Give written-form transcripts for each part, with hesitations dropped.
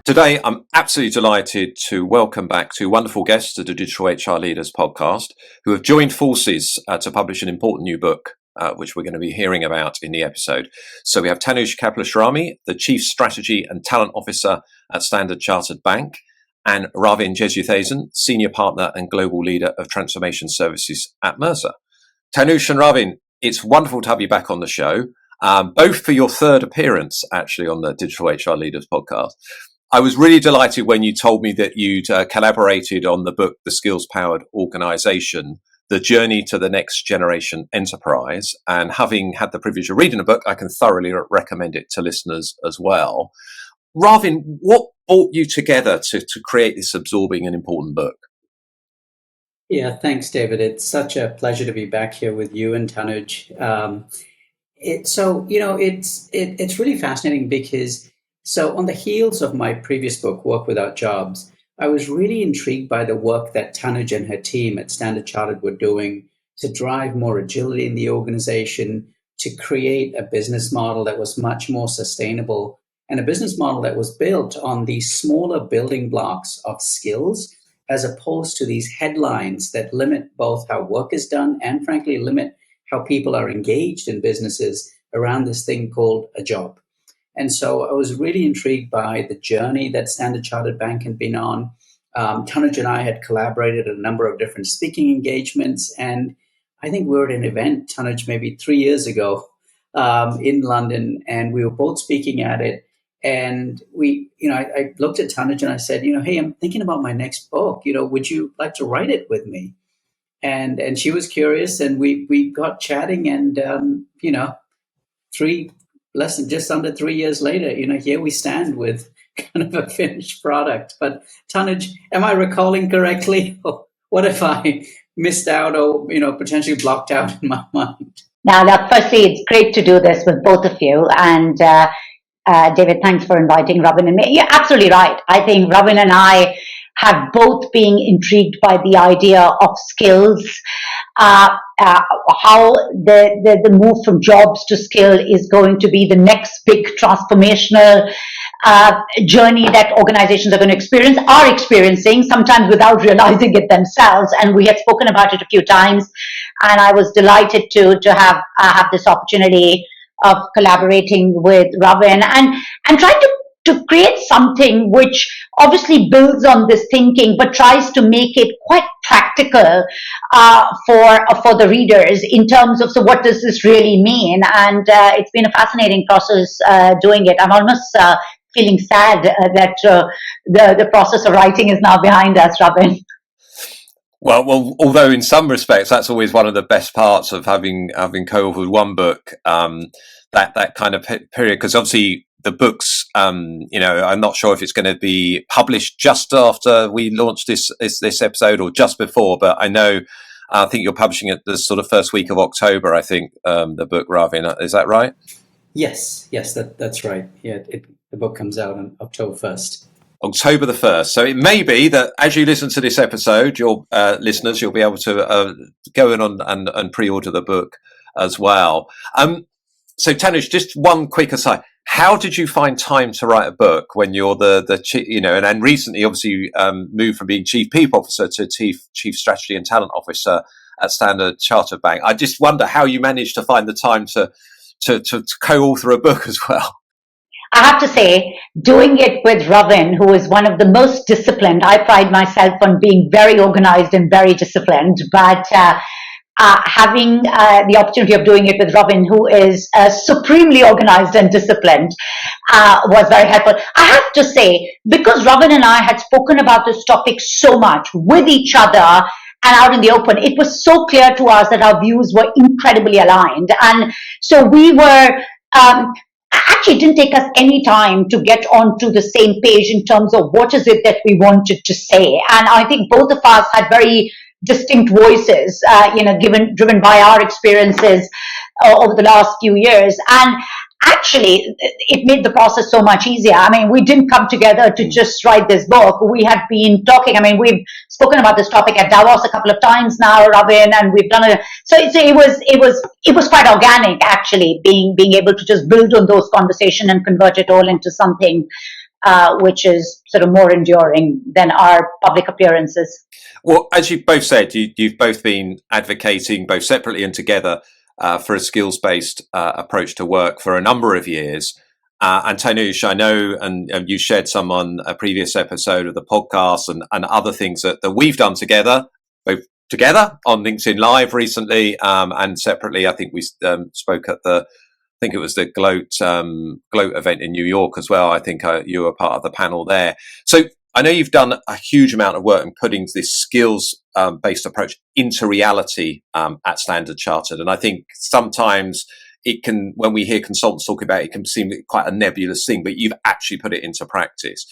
Today, I'm absolutely delighted to welcome back two wonderful guests to the Digital HR Leaders podcast who have joined forces to publish an important new book, which we're going to be hearing about in the episode. So we have Tanuj Kapilashrami, the Chief Strategy and Talent Officer at Standard Chartered Bank, and Ravin Jesuthasan, Senior Partner and Global Leader of Transformation Services at Mercer. Tanuj and Ravin, it's wonderful to have you back on the show, both for your third appearance, actually, on the Digital HR Leaders podcast. I was really delighted when you told me that you'd collaborated on the book, The Skills-Powered Organization, The Journey to the Next Generation Enterprise. And having had the privilege of reading the book, I can thoroughly recommend it to listeners as well. Ravin, what brought you together to create this absorbing and important book? Yeah, thanks, David. It's such a pleasure to be back here with you and Tanuj. It's really fascinating because so on the heels of my previous book, Work Without Jobs, I was really intrigued by the work that Tanuj and her team at Standard Chartered were doing to drive more agility in the organization, to create a business model that was much more sustainable, and a business model that was built on these smaller building blocks of skills, as opposed to these headlines that limit both how work is done and, frankly, limit how people are engaged in businesses around this thing called a job. And so I was really intrigued by the journey that Standard Chartered Bank had been on. Tanuj and I had collaborated at a number of different speaking engagements. And I think we were at an event, Tanuj, maybe 3 years ago in London, and we were both speaking at it. And I looked at Tanuj and I said, hey, I'm thinking about my next book. Would you like to write it with me? And she was curious, and we got chatting, and just under 3 years later, here we stand with kind of a finished product. But Tanuj, am I recalling correctly? Or what if I missed out or, potentially blocked out in my mind? Now, firstly, it's great to do this with both of you. And David, thanks for inviting Ravin and me. You're absolutely right. I think Ravin and I have both been intrigued by the idea of skills, how the move from jobs to skill is going to be the next big transformational journey that organizations are going to are experiencing, sometimes without realizing it themselves. And we had spoken about it a few times, and I was delighted to have this opportunity of collaborating with Ravin and trying to create something which obviously builds on this thinking, but tries to make it quite practical for the readers in terms of, so what does this really mean? And it's been a fascinating process doing it. I'm almost feeling sad that the process of writing is now behind us, Ravin. Well, although in some respects that's always one of the best parts of having co-authored one book, that kind of period, because obviously the books, I'm not sure if it's going to be published just after we launch this episode or just before, but I think you're publishing it the sort of first week of October, I think, the book, Ravin. Is that right? Yes, that's right. Yeah, the book comes out on October 1st. October the 1st. So it may be that as you listen to this episode, your listeners, you'll be able to go in and pre-order the book as well. So Tanuj, just one quick aside. How did you find time to write a book when you're and recently obviously moved from being Chief People Officer to Chief Strategy and Talent Officer at Standard Chartered Bank? I just wonder how you managed to find the time to co-author a book as well. I have to say, doing it with Ravin, who is one of the most disciplined, I pride myself on being very organized and very disciplined, but having the opportunity of doing it with Ravin, who is supremely organized and disciplined, was very helpful. I have to say, because Ravin and I had spoken about this topic so much with each other and out in the open, it was so clear to us that our views were incredibly aligned. And so we were... actually didn't take us any time to get onto the same page in terms of what is it that we wanted to say. And I think both of us had very distinct voices, driven by our experiences over the last few years. And actually, it made the process so much easier. I mean, we didn't come together to just write this book. We had been talking. I mean, we've spoken about this topic at Davos a couple of times now, Ravin, and we've done it. So it was quite organic, actually, being able to just build on those conversations and convert it all into something which is sort of more enduring than our public appearances. Well, as you've both said, you've both been advocating, both separately and together, for a skills-based approach to work for a number of years. And Tanuj, I know, and you shared some on a previous episode of the podcast and other things that we've done together, both together on LinkedIn Live recently, and separately. I think we spoke at it was the Gloat event in New York as well. I think you were part of the panel there. So I know you've done a huge amount of work in putting this skills-based approach into reality at Standard Chartered. And I think sometimes it can, when we hear consultants talk about it, it can seem quite a nebulous thing, but you've actually put it into practice.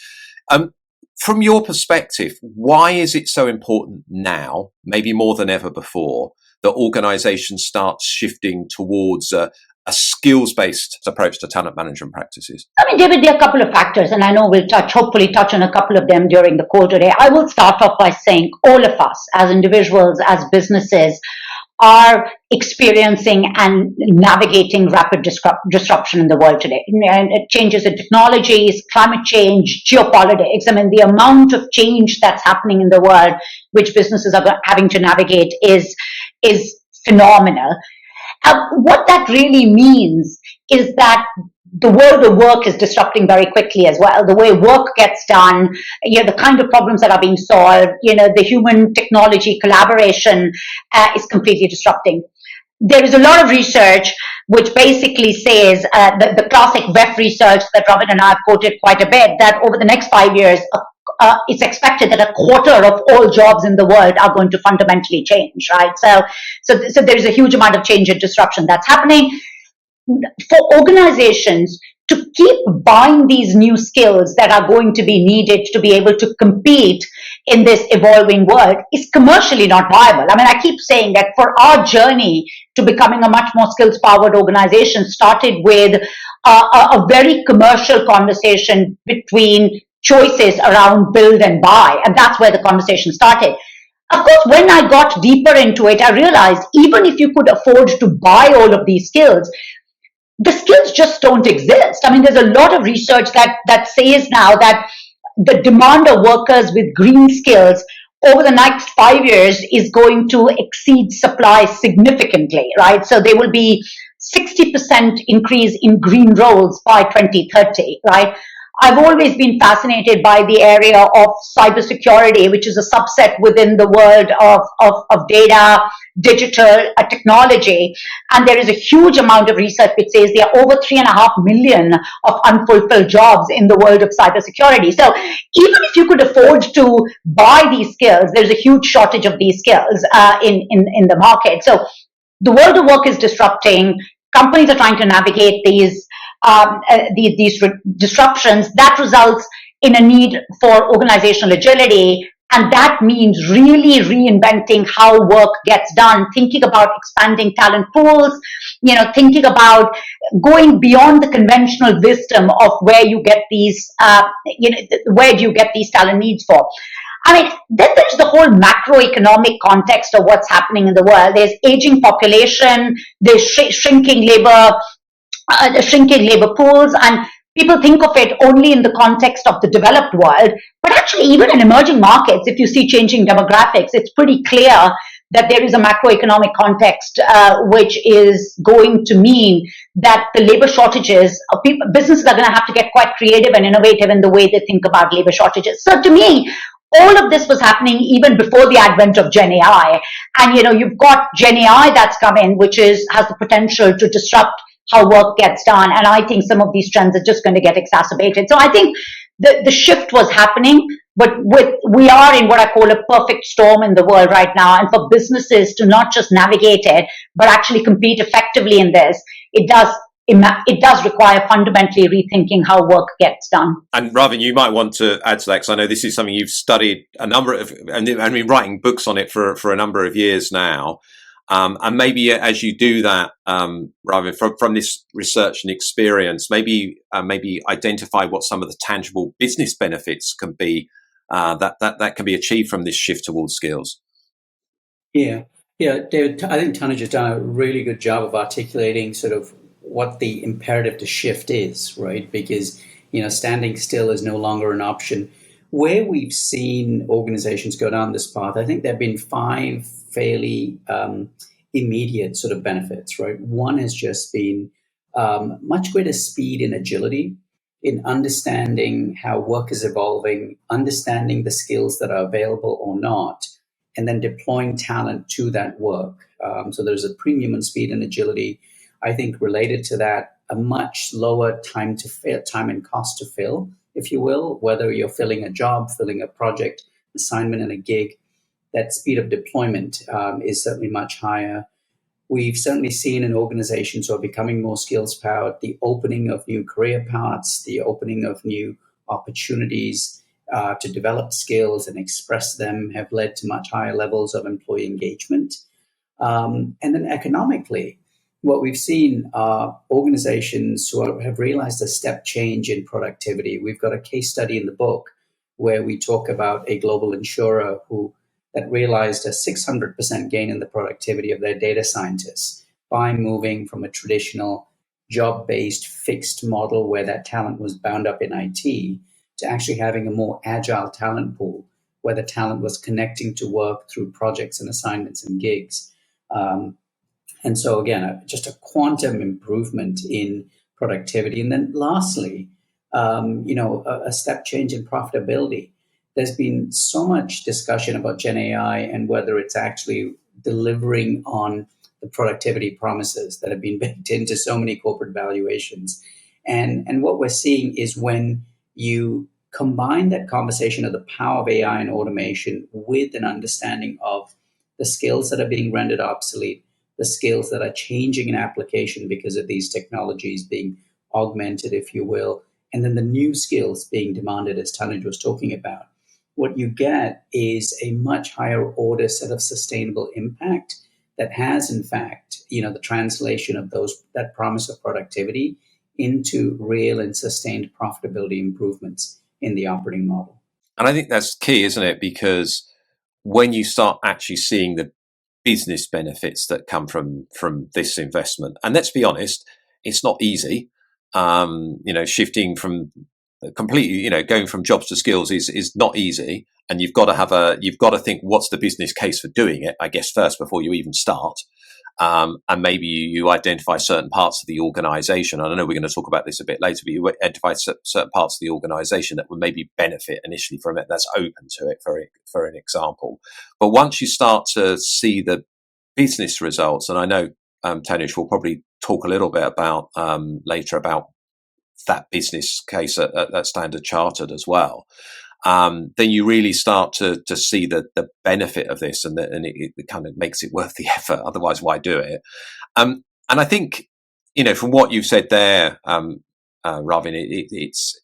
From your perspective, why is it so important now, maybe more than ever before, that organizations start shifting towards a skills-based approach to talent management practices? I mean, David, there are a couple of factors, and I know we'll hopefully touch on a couple of them during the call today. I will start off by saying all of us, as individuals, as businesses, are experiencing and navigating rapid disruption in the world today. And changes in technologies, climate change, geopolitics. I mean, the amount of change that's happening in the world, which businesses are having to navigate, is phenomenal. What that really means is that the world of work is disrupting very quickly as well. The way work gets done, the kind of problems that are being solved, the human technology collaboration is completely disrupting. There is a lot of research which basically says, the classic WEF research that Ravin and I have quoted quite a bit, that over the next 5 years, it's expected that a quarter of all jobs in the world are going to fundamentally change, right? So there's a huge amount of change and disruption that's happening. For organizations to keep buying these new skills that are going to be needed to be able to compete in this evolving world is commercially not viable. I mean, I keep saying that for our journey to becoming a much more skills-powered organization started with a very commercial conversation between choices around build and buy, and that's where the conversation started. Of course, when I got deeper into it, I realized even if you could afford to buy all of these skills, the skills just don't exist. I mean, there's a lot of research that says now that the demand of workers with green skills over the next 5 years is going to exceed supply significantly, right? So there will be 60% increase in green roles by 2030, right? I've always been fascinated by the area of cybersecurity, which is a subset within the world of data, digital technology. And there is a huge amount of research which says there are over 3.5 million of unfulfilled jobs in the world of cybersecurity. So even if you could afford to buy these skills, there's a huge shortage of these skills in the market. So the world of work is disrupting. Companies are trying to navigate these disruptions. That results in a need for organizational agility, and that means really reinventing how work gets done, thinking about expanding talent pools, thinking about going beyond the conventional wisdom of where you get these, where do you get these talent needs for. I mean, then there's the whole macroeconomic context of what's happening in the world. There's aging population, there's shrinking labor pools, and people think of it only in the context of the developed world. But actually, even in emerging markets, if you see changing demographics, it's pretty clear that there is a macroeconomic context which is going to mean that the labor shortages, businesses are going to have to get quite creative and innovative in the way they think about labor shortages. So to me, all of this was happening even before the advent of Gen AI. And, you've got Gen AI that's come in, which has the potential to disrupt how work gets done. And I think some of these trends are just going to get exacerbated. So I think the shift was happening, but we are in what I call a perfect storm in the world right now. And for businesses to not just navigate it, but actually compete effectively in this, it does require fundamentally rethinking how work gets done. And Ravin, you might want to add to that, because I know this is something you've studied and been writing books on it for a number of years now. And maybe as you do that, Ravin, from this research and experience, maybe identify what some of the tangible business benefits can be that can be achieved from this shift towards skills. Yeah, David, I think Tanuj has done a really good job of articulating sort of what the imperative to shift is, right? Because standing still is no longer an option. Where we've seen organizations go down this path, I think there have been 5 fairly immediate sort of benefits, right? One has just been much greater speed and agility in understanding how work is evolving, understanding the skills that are available or not, and then deploying talent to that work. So there's a premium in speed and agility. I think related to that, a much lower time and cost to fill, if you will, whether you're filling a job, filling a project, assignment, and a gig. That speed of deployment is certainly much higher. We've certainly seen in organizations who are becoming more skills powered, the opening of new career paths, the opening of new opportunities to develop skills and express them have led to much higher levels of employee engagement. And then economically, what we've seen are organizations who have realized a step change in productivity. We've got a case study in the book where we talk about a global insurer that realized a 600% gain in the productivity of their data scientists by moving from a traditional job-based fixed model where that talent was bound up in IT to actually having a more agile talent pool where the talent was connecting to work through projects and assignments and gigs. And so again, just a quantum improvement in productivity. And then lastly, a step change in profitability. There's been so much discussion about Gen AI and whether it's actually delivering on the productivity promises that have been baked into so many corporate valuations. And what we're seeing is when you combine that conversation of the power of AI and automation with an understanding of the skills that are being rendered obsolete, the skills that are changing in application because of these technologies being augmented, if you will, and then the new skills being demanded, as Tanuj was talking about, what you get is a much higher order set of sustainable impact that has, in fact, the translation of that promise of productivity into real and sustained profitability improvements in the operating model. And I think that's key, isn't it? Because when you start actually seeing the business benefits that come from this investment, and let's be honest, it's not easy. Shifting from completely, going from jobs to skills is not easy, and you've got to think what's the business case for doing it, I guess, first before you even start. And maybe you identify certain parts of the organization. I know we're going to talk about this a bit later, but you identify certain parts of the organization that would maybe benefit initially from it, that's open to it, for an example. But once you start to see the business results, and I know Tanuj will probably talk a little bit about later about that business case at Standard Chartered as well, then you really start to see the benefit of this, and it kind of makes it worth the effort. Otherwise, why do it? And I think, from what you've said there, Ravin, it's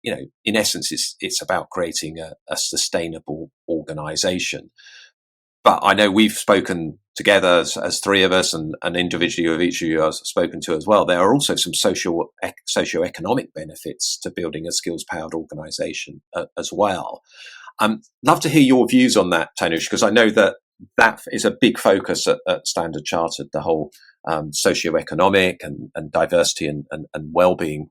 in essence, it's about creating a sustainable organization. But I know we've spoken together as 3 of us, and individually of each of you I've spoken to as well. There are also some socioeconomic benefits to building a skills-powered organisation as well. Love to hear your views on that, Tanuj, because I know that is a big focus at Standard Chartered, the whole socioeconomic and diversity and well-being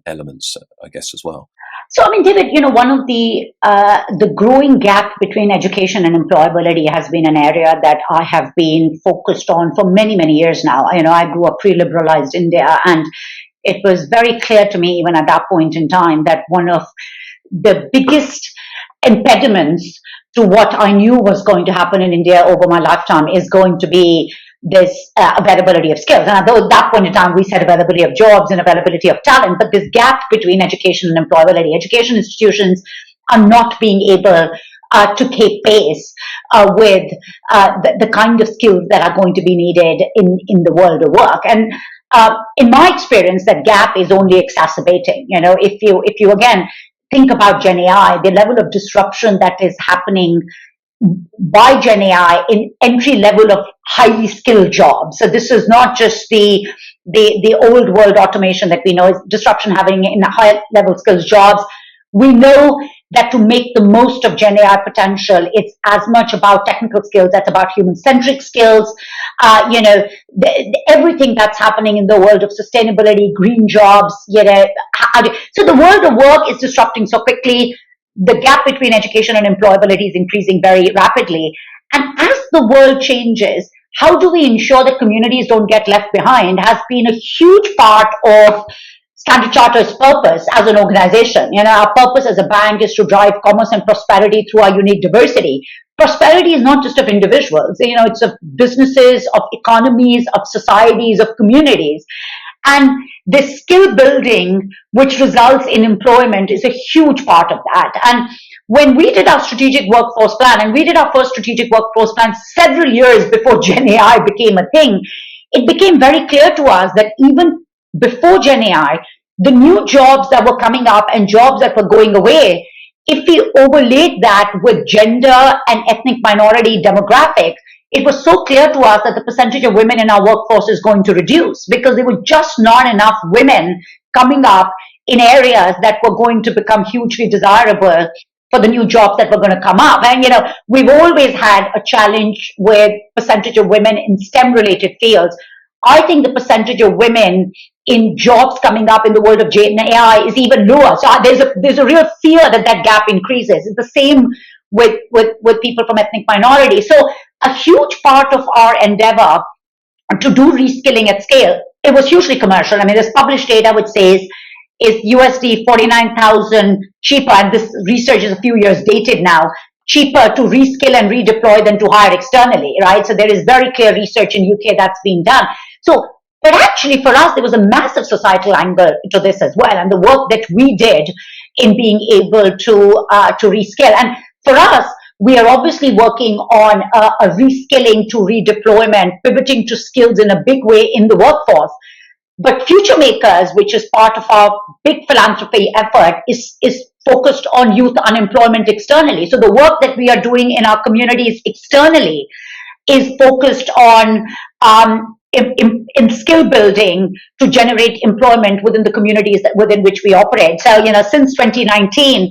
elements, I guess, as well. So, David, one of the growing gap between education and employability has been an area that I have been focused on for many, many years now. I grew up pre-liberalized India, and it was very clear to me even at that point in time that one of the biggest impediments to what I knew was going to happen in India over my lifetime is going to be this availability of skills. And although at that point in time we said availability of jobs and availability of talent, but this gap between education and employability, education institutions are not being able to keep pace with the kind of skills that are going to be needed in the world of work. And in my experience, that gap is only exacerbating. If you again think about Gen AI, the level of disruption that is happening by Gen AI in entry level of highly skilled jobs. So this is not just the old world automation that we know, is disruption happening in high level skills jobs. We know that to make the most of Gen AI potential, it's as much about technical skills, that's about human-centric skills, everything that's happening in the world of sustainability, green jobs, so the world of work is disrupting so quickly. The gap between education and employability is increasing very rapidly. And as the world changes, how do we ensure that communities don't get left behind has been a huge part of Standard Chartered's purpose as an organization. Our purpose as a bank is to drive commerce and prosperity through our unique diversity. Prosperity is not just of individuals, it's of businesses, of economies, of societies, of communities. And this skill building, which results in employment, is a huge part of that. And when we did our strategic workforce plan, and we did our first strategic workforce plan several years before Gen AI became a thing, it became very clear to us that even before Gen AI, the new jobs that were coming up and jobs that were going away, if we overlaid that with gender and ethnic minority demographics, it was so clear to us that the percentage of women in our workforce is going to reduce because there were just not enough women coming up in areas that were going to become hugely desirable for the new jobs that were going to come up. And, we've always had a challenge with percentage of women in STEM-related fields. I think the percentage of women in jobs coming up in the world of Gen AI is even lower. So there's a real fear that that gap increases. It's the same with people from ethnic minorities. So a huge part of our endeavor to do reskilling at scale, it was hugely commercial. I mean, there's published data which says is USD 49,000 cheaper, and this research is a few years dated now, cheaper to reskill and redeploy than to hire externally, right? So there is very clear research in UK that's been done. So, but actually for us, there was a massive societal angle to this as well, and the work that we did in being able to reskill. And for us, we are obviously working on a reskilling to redeployment, pivoting to skills in a big way in the workforce. But Future Makers, which is part of our big philanthropy effort, is focused on youth unemployment externally. So the work that we are doing in our communities externally is focused on in skill building to generate employment within the communities within which we operate. So, since 2019,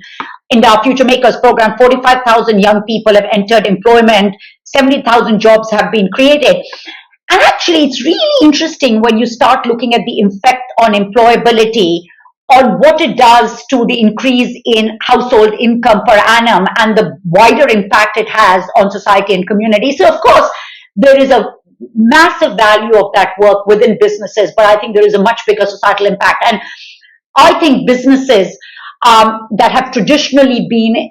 in our Future Makers program, 45,000 young people have entered employment, 70,000 jobs have been created. And actually, it's really interesting when you start looking at the effect on employability, on what it does to the increase in household income per annum and the wider impact it has on society and community. So, of course, there is a massive value of that work within businesses, but I think there is a much bigger societal impact. And I think businesses that have traditionally been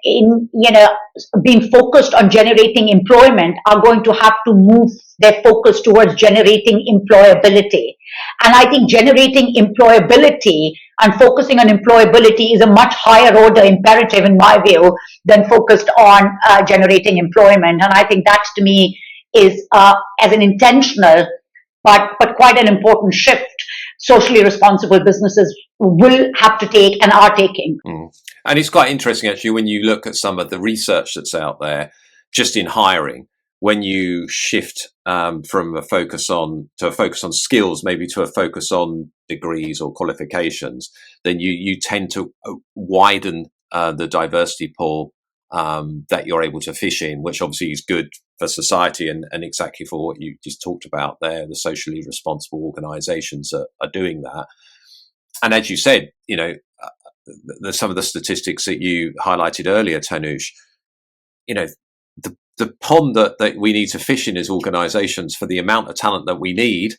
focused on generating employment are going to have to move their focus towards generating employability. And I think generating employability and focusing on employability is a much higher order imperative, in my view, than focused on generating employment. And I think that, to me, is as an intentional but quite an important shift socially responsible businesses will have to take and are taking. And it's quite interesting, actually, when you look at some of the research that's out there, just in hiring, when you shift from a focus on skills, maybe to a focus on degrees or qualifications, then you tend to widen the diversity pool that you're able to fish in, which obviously is good for society and exactly for what you just talked about there. The socially responsible organisations are doing that. And as you said, some of the statistics that you highlighted earlier, Tanuj, the pond that we need to fish in as organisations for the amount of talent that we need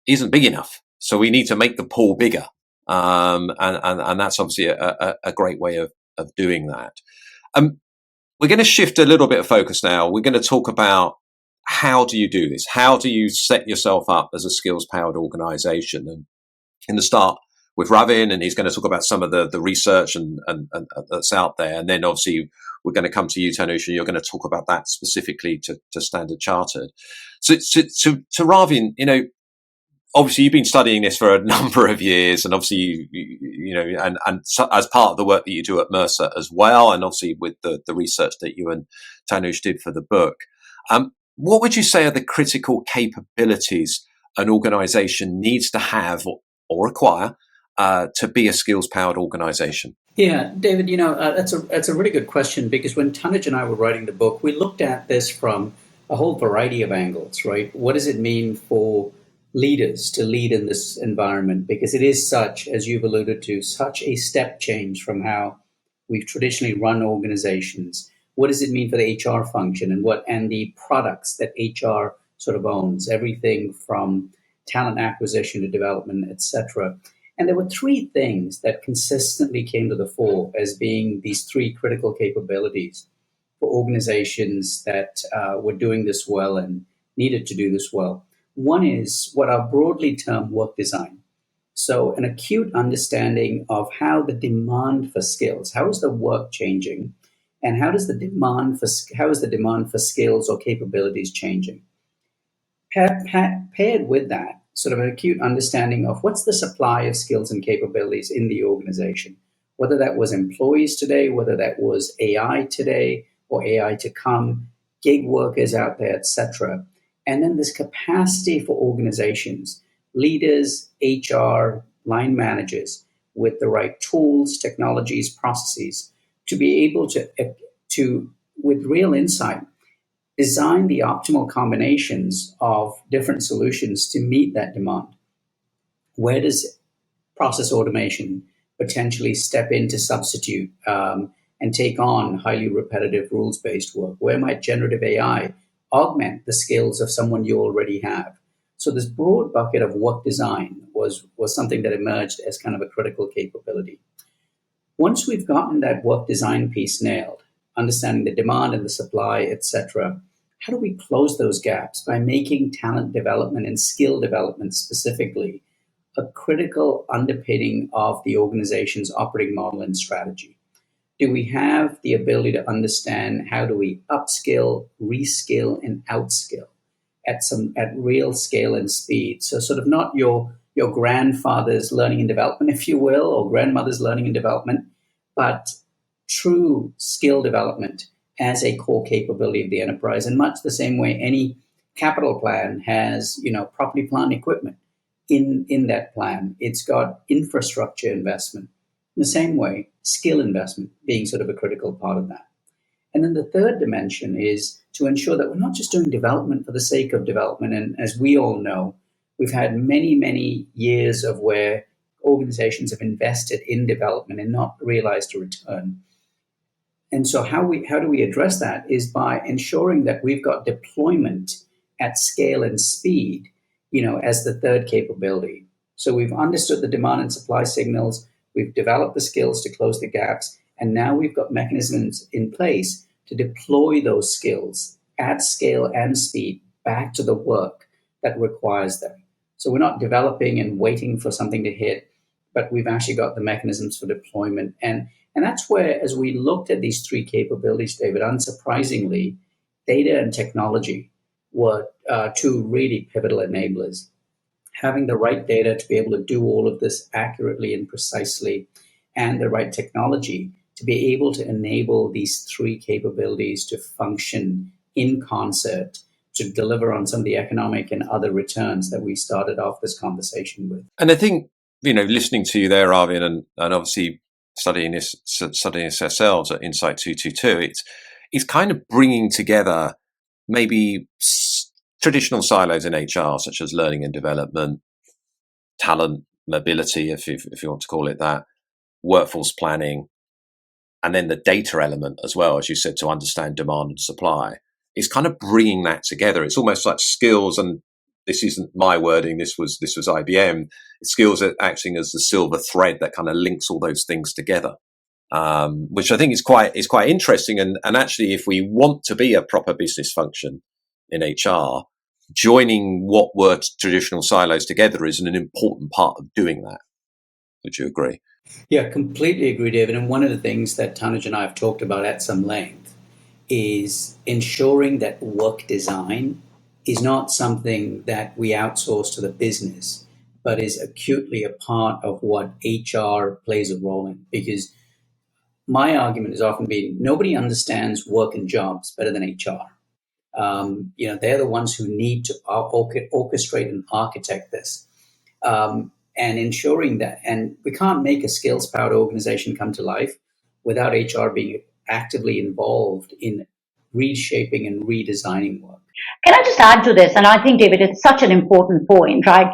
isn't big enough. So we need to make the pool bigger. And that's obviously a great way of doing that. We're going to shift a little bit of focus now. We're going to talk about how do you do this? How do you set yourself up as a skills-powered organisation? And in the start with Ravin, and he's going to talk about some of the research and that's out there. And then obviously we're going to come to you, Tanuj, and you're going to talk about that specifically to Standard Chartered. So to Ravin, obviously you've been studying this for a number of years, and obviously and so, as part of the work that you do at Mercer as well, and obviously with the research that you and Tanuj did for the book, what would you say are the critical capabilities an organisation needs to have or acquire to be a skills-powered organization? Yeah, David, that's a really good question, because when Tanuj and I were writing the book, we looked at this from a whole variety of angles, right? What does it mean for leaders to lead in this environment? Because it is such, as you've alluded to, such a step change from how we've traditionally run organizations. What does it mean for the HR function and the products that HR sort of owns? Everything from talent acquisition to development, etc. And there were three things that consistently came to the fore as being these three critical capabilities for organizations that were doing this well and needed to do this well. One is what are broadly termed work design. So, an acute understanding of how the demand for skills, how is the work changing, and how is the demand for skills or capabilities changing? Paired with that, sort of an acute understanding of what's the supply of skills and capabilities in the organization, whether that was employees today, whether that was AI today or AI to come, gig workers out there, etc. And then this capacity for organizations, leaders, HR, line managers, with the right tools, technologies, processes, to be able to with real insight, design the optimal combinations of different solutions to meet that demand. Where does process automation potentially step in to substitute and take on highly repetitive rules-based work? Where might generative AI augment the skills of someone you already have? So this broad bucket of work design was something that emerged as kind of a critical capability. Once we've gotten that work design piece nailed, understanding the demand and the supply, etc., how do we close those gaps by making talent development and skill development specifically a critical underpinning of the organization's operating model and strategy? Do we have the ability to understand how do we upskill, reskill, and outskill at real scale and speed? So sort of not your grandfather's learning and development, if you will, or grandmother's learning and development, but true skill development as a core capability of the enterprise. In much the same way any capital plan has, property, plant, equipment in that plan. It's got infrastructure investment. In the same way, skill investment being sort of a critical part of that. And then the third dimension is to ensure that we're not just doing development for the sake of development. And as we all know, we've had many, many years of where organizations have invested in development and not realized a return. And so how do we address that is by ensuring that we've got deployment at scale and speed, as the third capability. So we've understood the demand and supply signals, we've developed the skills to close the gaps, and now we've got mechanisms in place to deploy those skills at scale and speed back to the work that requires them. So we're not developing and waiting for something to hit, but we've actually got the mechanisms for deployment. And that's where, as we looked at these three capabilities, David, unsurprisingly, data and technology were two really pivotal enablers. Having the right data to be able to do all of this accurately and precisely, and the right technology to be able to enable these three capabilities to function in concert to deliver on some of the economic and other returns that we started off this conversation with. And I think, listening to you there, Ravin, and obviously studying this ourselves at Insight 222, it's kind of bringing together maybe traditional silos in HR, such as learning and development, talent mobility, if you want to call it that, workforce planning, and then the data element as well, as you said, to understand demand and supply. It's kind of bringing that together. It's almost like skills, and this isn't my wording. This was IBM. Skills are acting as the silver thread that kind of links all those things together, which I think is quite interesting. And actually, if we want to be a proper business function in HR, joining what were traditional silos together is an important part of doing that. Would you agree? Yeah, completely agree, David. And one of the things that Tanuj and I have talked about at some length is ensuring that work design is not something that we outsource to the business, but is acutely a part of what HR plays a role in. Because my argument has often been nobody understands work and jobs better than HR. They're the ones who need to orchestrate and architect this. and ensuring that, and we can't make a skills-powered organization come to life without HR being actively involved in reshaping and redesigning work. Can I just add to this? And I think, David, it's such an important point, right?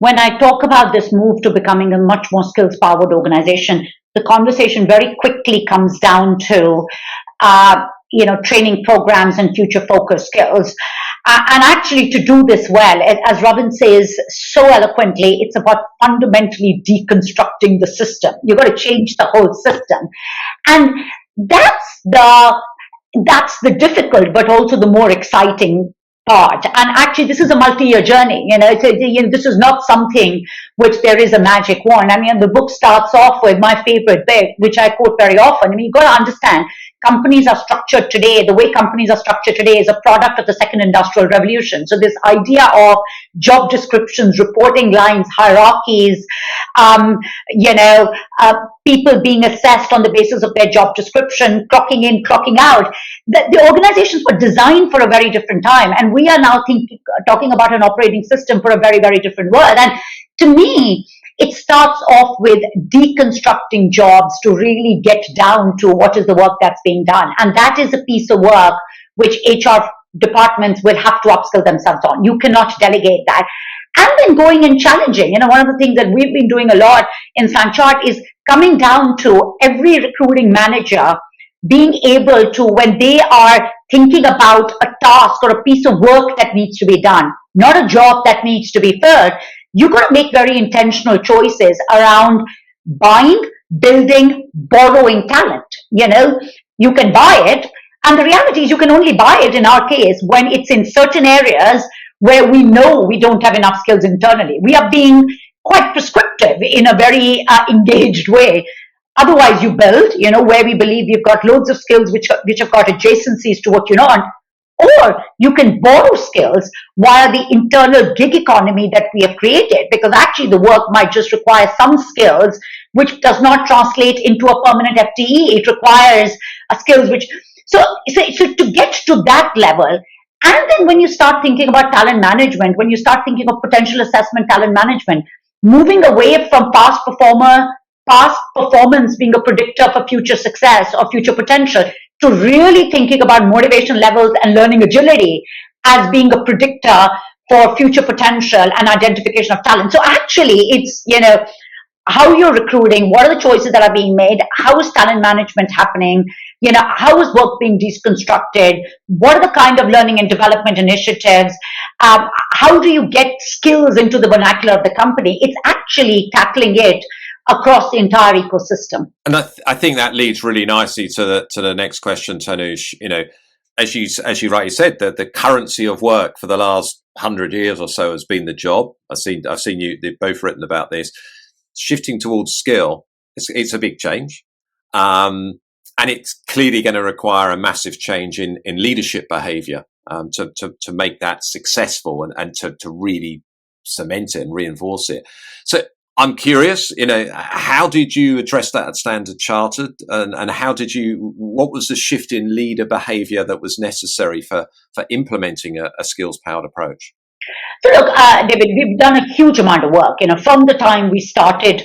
When I talk about this move to becoming a much more skills-powered organization, the conversation very quickly comes down to, training programs and future-focused skills. And actually, to do this well, as Ravin says so eloquently, it's about fundamentally deconstructing the system. You've got to change the whole system. And that's the difficult, but also the more exciting part. And actually, this is a multi-year journey. This is not something which there is a magic wand. I mean, the book starts off with my favorite bit, which I quote very often. I mean, you've got to understand, companies are structured today. The way companies are structured today is a product of the second industrial revolution. So this idea of job descriptions, reporting lines, hierarchies, people being assessed on the basis of their job description, clocking in, clocking out. The organizations were designed for a very different time, and we are now talking about an operating system for a very, very different world. And to me, it starts off with deconstructing jobs to really get down to what is the work that's being done. And that is a piece of work which HR departments will have to upskill themselves on. You cannot delegate that. And then going and challenging. One of the things that we've been doing a lot in Sanchart is coming down to every recruiting manager being able to, when they are thinking about a task or a piece of work that needs to be done, not a job that needs to be filled, you've got to make very intentional choices around buying, building, borrowing talent. You can buy it, and the reality is you can only buy it in our case when it's in certain areas where we know we don't have enough skills internally. We are being quite prescriptive in a very engaged way. Otherwise, you build, where we believe you've got loads of skills which have got adjacencies to what you know, or you can borrow skills via the internal gig economy that we have created, because actually the work might just require some skills which does not translate into a permanent FTE. It requires skills which, so to get to that level. And then when you start thinking about talent management, when you start thinking of potential assessment talent management, moving away from past performance being a predictor for future success or future potential, to really thinking about motivation levels and learning agility as being a predictor for future potential and identification of talent. So actually, it's, how you're recruiting, what are the choices that are being made, how is talent management happening, how is work being deconstructed, what are the kind of learning and development initiatives, how do you get skills into the vernacular of the company. It's actually tackling it across the entire ecosystem. And I think that leads really nicely to the next question, Tanuj. As you rightly said, that the currency of work for the last 100 years or so has been the job. I've seen you've both written about this. Shifting towards skill, it's a big change, and it's clearly going to require a massive change in leadership behaviour to make that successful and to really cement it and reinforce it. So I'm curious, how did you address that at Standard Chartered, and what was the shift in leader behaviour that was necessary for implementing a skills-powered approach? So look, David, we've done a huge amount of work. From the time we started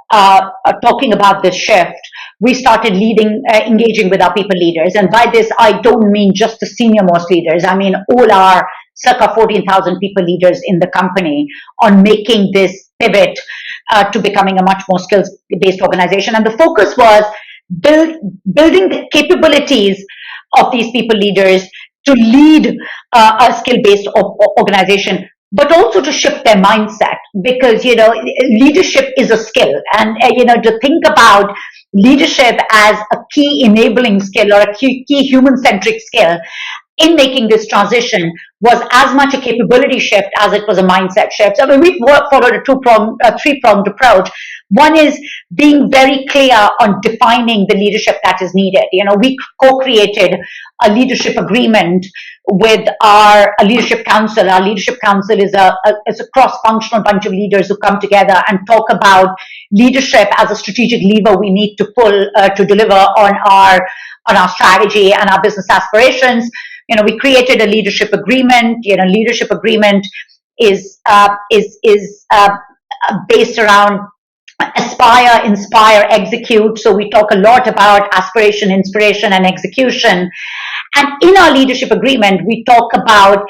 talking about this shift, we started engaging with our people leaders. And by this, I don't mean just the senior most leaders. I mean all our circa 14,000 people leaders in the company on making this pivot to becoming a much more skills-based organization. And the focus was building the capabilities of these people leaders to lead a skill-based organization, but also to shift their mindset, because leadership is a skill, and to think about leadership as a key enabling skill or a key human-centric skill in making this transition was as much a capability shift as it was a mindset shift. So we've followed a three-pronged approach. One is being very clear on defining the leadership that is needed. We co-created a leadership agreement with our leadership council. Our leadership council is a cross-functional bunch of leaders who come together and talk about leadership as a strategic lever we need to pull to deliver on our strategy and our business aspirations. We created a leadership agreement. Leadership agreement is based around aspire, inspire, execute. So we talk a lot about aspiration, inspiration, and execution. And in our leadership agreement, we talk about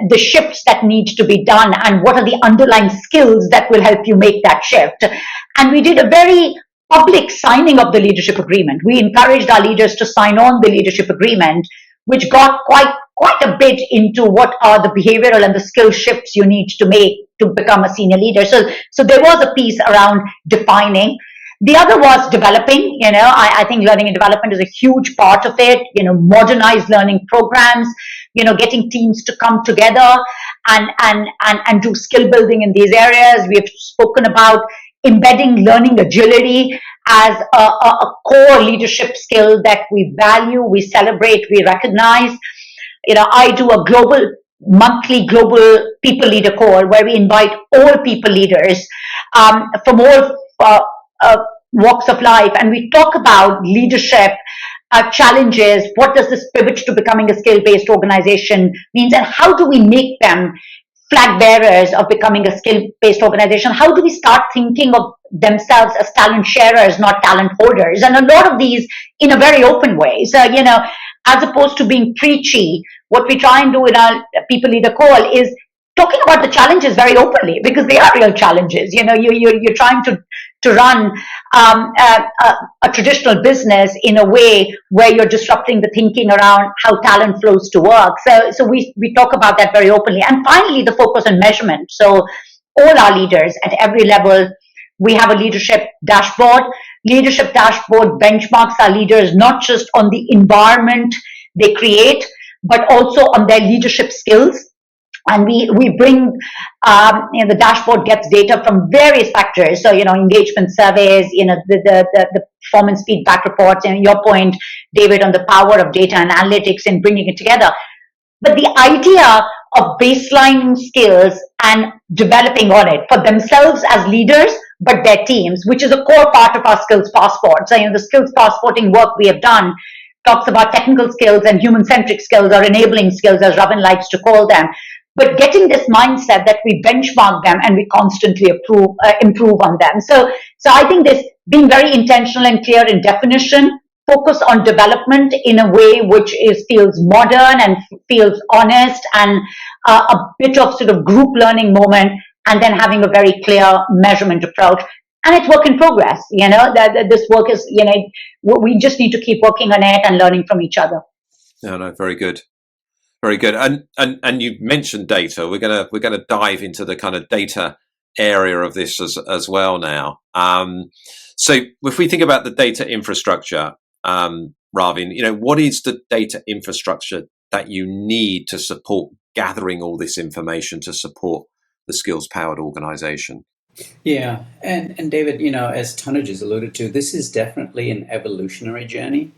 the shifts that need to be done and what are the underlying skills that will help you make that shift. And we did a very public signing of the leadership agreement. We encouraged our leaders to sign on the leadership agreement, which got quite a bit into what are the behavioral and the skill shifts you need to make to become a senior leader. So there was a piece around defining. The other was developing. I think learning and development is a huge part of it. Modernize learning programs. Getting teams to come together and do skill building in these areas. We have spoken about embedding learning agility as a core leadership skill that we value, we celebrate, we recognize. I do a monthly global people leader call where we invite all people leaders from all walks of life, and we talk about leadership challenges. What does this pivot to becoming a skill-based organization means, and how do we make them flag bearers of becoming a skill-based organization? How do we start thinking of themselves as talent sharers, not talent holders? And a lot of these in a very open way. So, as opposed to being preachy, what we try and do in our people leader call is talking about the challenges very openly, because they are real challenges. You're trying to run a traditional business in a way where you're disrupting the thinking around how talent flows to work. So we talk about that very openly. And finally, the focus on measurement. So all our leaders at every level, we have a leadership dashboard. Leadership dashboard benchmarks our leaders not just on the environment they create, but also on their leadership skills. And we bring, the dashboard gets data from various factors. So, engagement surveys, the performance feedback reports, and your point, David, on the power of data and analytics and bringing it together. But the idea of baselining skills and developing on it for themselves as leaders, but their teams, which is a core part of our skills passport. So, the skills passporting work we have done talks about technical skills and human-centric skills, or enabling skills, as Ravin likes to call them. But getting this mindset that we benchmark them and we constantly improve on them. So I think this being very intentional and clear in definition, focus on development in a way which feels modern and feels honest, and a bit of sort of group learning moment, and then having a very clear measurement approach. And it's work in progress. That this work is, we just need to keep working on it and learning from each other. No, very good. Very good. And you mentioned data. We're gonna dive into the kind of data area of this as well now. So if we think about the data infrastructure, Ravin, what is the data infrastructure that you need to support gathering all this information to support the skills-powered organization? Yeah, and David, as Tanuj has alluded to, this is definitely an evolutionary journey.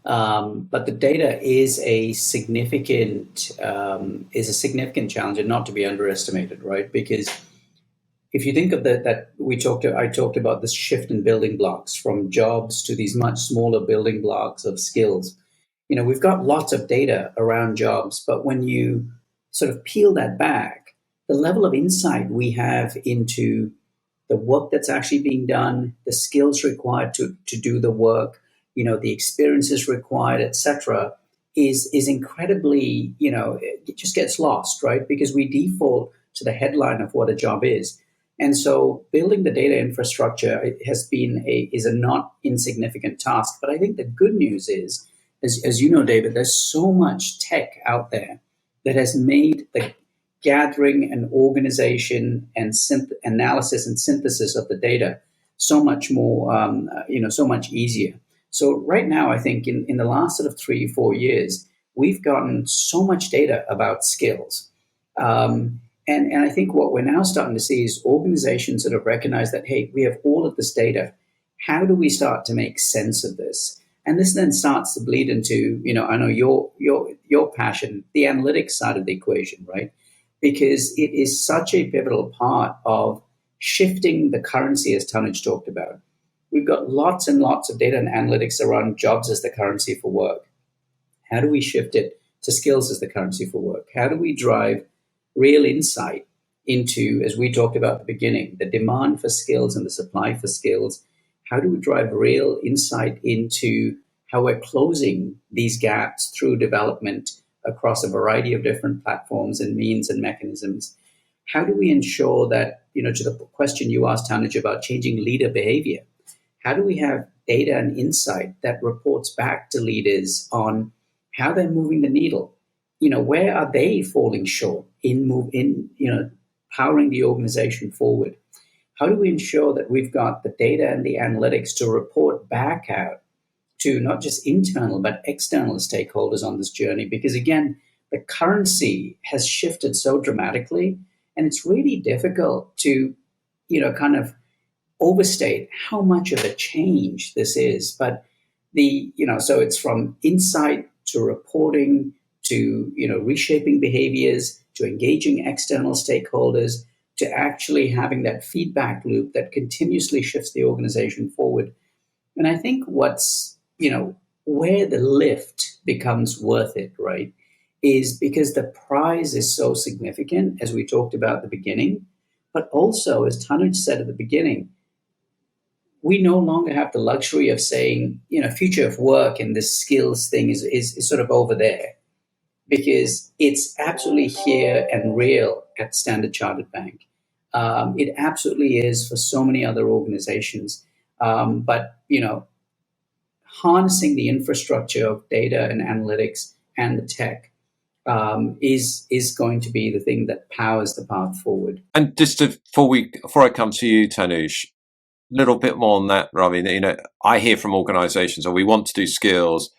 But the data is a significant challenge, and not to be underestimated, right? Because if you think of I talked about this shift in building blocks from jobs to these much smaller building blocks of skills. We've got lots of data around jobs, but when you sort of peel that back, the level of insight we have into the work that's actually being done, the skills required to do the work, the experiences required, etc., is incredibly, it just gets lost, right? Because we default to the headline of what a job is. And so building the data infrastructure is a not insignificant task. But I think the good news is, as you know, David, there's so much tech out there that has made the gathering and organization and analysis and synthesis of the data so much more, so much easier. So right now, I think in the last sort of 3-4 years, we've gotten so much data about skills. And I think what we're now starting to see is organizations that have recognized that, hey, we have all of this data. How do we start to make sense of this? And this then starts to bleed into, I know your passion, the analytics side of the equation, right? Because it is such a pivotal part of shifting the currency, as Tanuj talked about. We've got lots and lots of data and analytics around jobs as the currency for work. How do we shift it to skills as the currency for work? How do we drive real insight into, as we talked about at the beginning, the demand for skills and the supply for skills. How do we drive real insight into how we're closing these gaps through development across a variety of different platforms and means and mechanisms? How do we ensure that, to the question you asked, Tanuj, about changing leader behavior, how do we have data and insight that reports back to leaders on how they're moving the needle? Where are they falling short in powering the organization forward? How do we ensure that we've got the data and the analytics to report back out to not just internal but external stakeholders on this journey? Because again, the currency has shifted so dramatically, and it's really difficult to, kind of overstate how much of a change this is. But so it's from insight to reporting to, reshaping behaviors, to engaging external stakeholders, to actually having that feedback loop that continuously shifts the organization forward. And I think what's, where the lift becomes worth it, right, is because the prize is so significant, as we talked about at the beginning, but also, as Tanuj said at the beginning, we no longer have the luxury of saying, future of work and this skills thing is sort of over there, because it's absolutely here and real at Standard Chartered Bank. It absolutely is for so many other organizations. But, harnessing the infrastructure of data and analytics and the tech is going to be the thing that powers the path forward. And just before I come to you, Tanuj, a little bit more on that, Ravin. I hear from organizations, we want to do skills,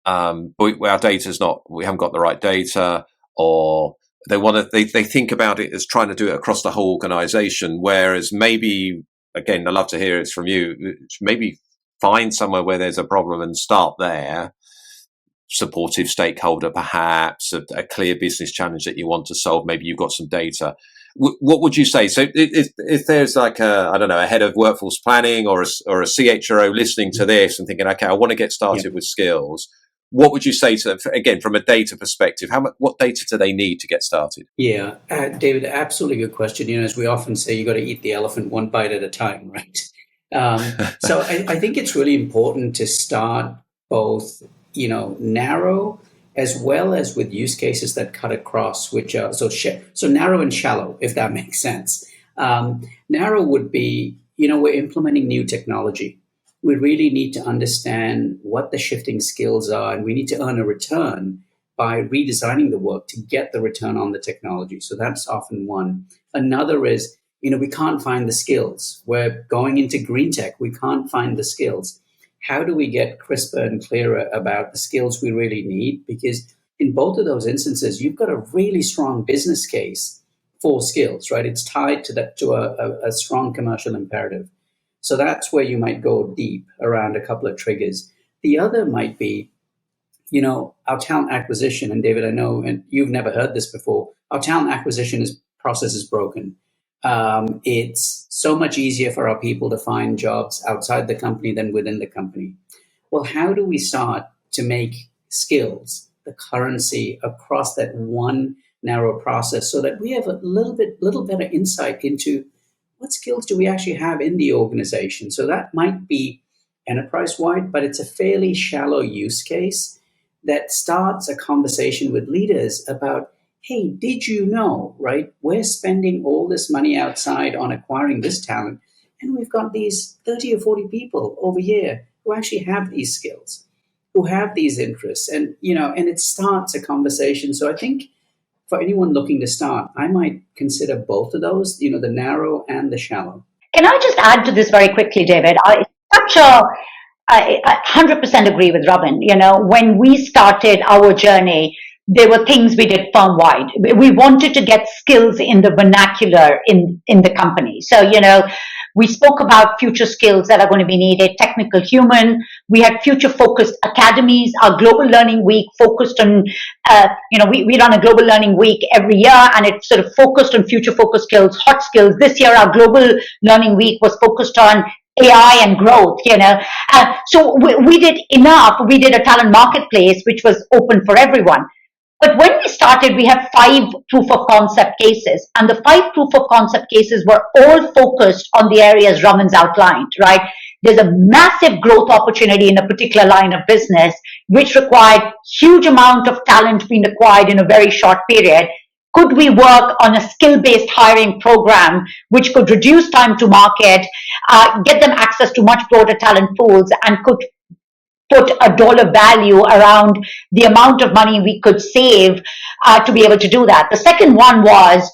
but our data's we haven't got the right data, or they think about it as trying to do it across the whole organization, whereas maybe, again, I'd love to hear it from you, maybe find somewhere where there's a problem and start there. Supportive stakeholder, perhaps, a clear business challenge that you want to solve. Maybe you've got some data. What would you say? So if there's like a head of workforce planning or a CHRO listening to this and thinking, okay, I want to get started with skills, what would you say to them, again, from a data perspective? What data do they need to get started? Yeah, David, absolutely good question. As we often say, you got to eat the elephant one bite at a time, right? So I think it's really important to start both, narrow as well as with use cases that cut across, which are so narrow and shallow, if that makes sense. Narrow would be, we're implementing new technology. We really need to understand what the shifting skills are, and we need to earn a return by redesigning the work to get the return on the technology. So that's often one. Another is, we can't find the skills. We're going into green tech. We can't find the skills. How do we get crisper and clearer about the skills we really need? Because in both of those instances, you've got a really strong business case for skills, right? It's tied to a strong commercial imperative. So that's where you might go deep around a couple of triggers. The other might be, our talent acquisition. And David, I know, and you've never heard this before, our talent acquisition process is broken. It's so much easier for our people to find jobs outside the company than within the company. Well, how do we start to make skills the currency across that one narrow process so that we have a little better insight into what skills do we actually have in the organization? So that might be enterprise-wide, but it's a fairly shallow use case that starts a conversation with leaders about, hey, did you know, right? We're spending all this money outside on acquiring this talent, and we've got these 30 or 40 people over here who actually have these skills, who have these interests, and it starts a conversation. So I think for anyone looking to start, I might consider both of those, the narrow and the shallow. Can I just add to this very quickly, David? I 100% agree with Ravin. When we started our journey, there were things we did firm-wide. We wanted to get skills in the vernacular in the company. So, we spoke about future skills that are going to be needed, technical, human. We had future-focused academies. Our Global Learning Week focused on, we run a Global Learning Week every year, and it sort of focused on future-focused skills, hot skills. This year, our Global Learning Week was focused on AI and growth, So we did enough. We did a talent marketplace, which was open for everyone. But when we started, we had 5 proof of concept cases, and the 5 proof of concept cases were all focused on the areas Raman's outlined, right? There's a massive growth opportunity in a particular line of business, which required huge amount of talent being acquired in a very short period. Could we work on a skill-based hiring program which could reduce time to market, get them access to much broader talent pools, and could put a dollar value around the amount of money we could save to be able to do that. The second one was